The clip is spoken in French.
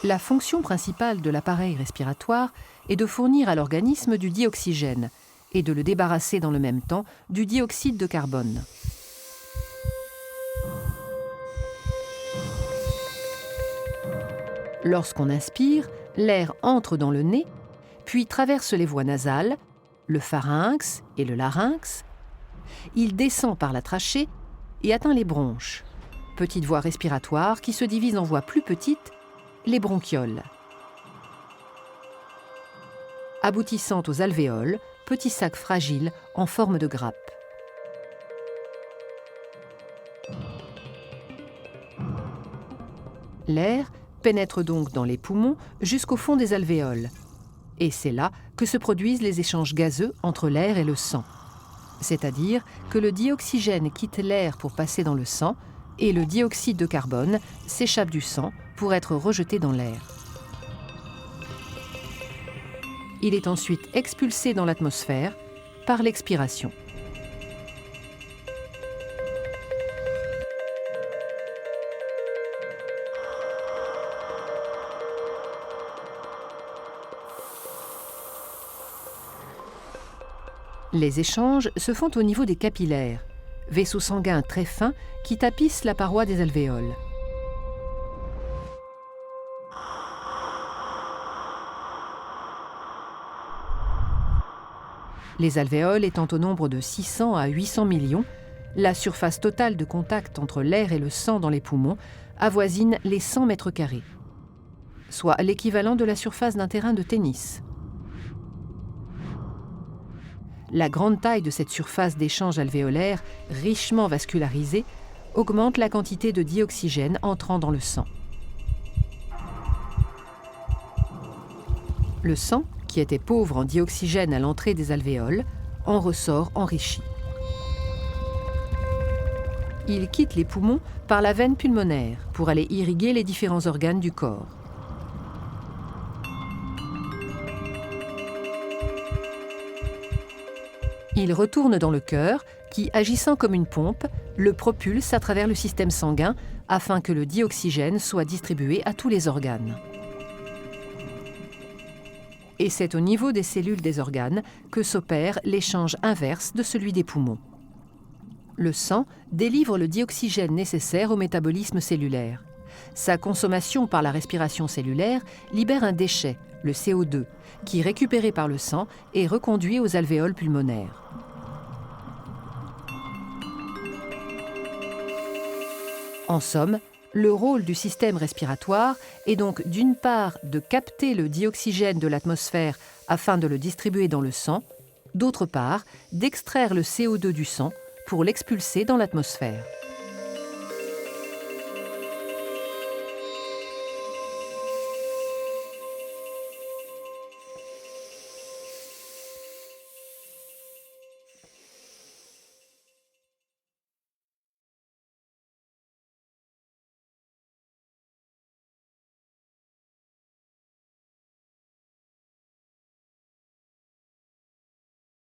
La fonction principale de l'appareil respiratoire est de fournir à l'organisme du dioxygène et de le débarrasser dans le même temps du dioxyde de carbone. Lorsqu'on inspire, l'air entre dans le nez, puis traverse les voies nasales, le pharynx et le larynx. Il descend par la trachée et atteint les bronches, petites voies respiratoires qui se divisent en voies plus petites, les bronchioles. Aboutissant aux alvéoles, petits sacs fragiles en forme de grappe. L'air pénètre donc dans les poumons jusqu'au fond des alvéoles. Et c'est là que se produisent les échanges gazeux entre l'air et le sang. C'est-à-dire que le dioxygène quitte l'air pour passer dans le sang et le dioxyde de carbone s'échappe du sang pour être rejeté dans l'air. Il est ensuite expulsé dans l'atmosphère par l'expiration. Les échanges se font au niveau des capillaires, vaisseaux sanguins très fins qui tapissent la paroi des alvéoles. Les alvéoles étant au nombre de 600 à 800 millions, la surface totale de contact entre l'air et le sang dans les poumons avoisine les 100 mètres carrés, soit l'équivalent de la surface d'un terrain de tennis. La grande taille de cette surface d'échange alvéolaire, richement vascularisée, augmente la quantité de dioxygène entrant dans le sang. Le sang, qui était pauvre en dioxygène à l'entrée des alvéoles, en ressort enrichi. Il quitte les poumons par la veine pulmonaire pour aller irriguer les différents organes du corps. Il retourne dans le cœur qui, agissant comme une pompe, le propulse à travers le système sanguin afin que le dioxygène soit distribué à tous les organes. Et c'est au niveau des cellules des organes que s'opère l'échange inverse de celui des poumons. Le sang délivre le dioxygène nécessaire au métabolisme cellulaire. Sa consommation par la respiration cellulaire libère un déchet, le CO2, qui, récupéré par le sang, est reconduit aux alvéoles pulmonaires. En somme, le rôle du système respiratoire est donc d'une part de capter le dioxygène de l'atmosphère afin de le distribuer dans le sang, d'autre part d'extraire le CO2 du sang pour l'expulser dans l'atmosphère.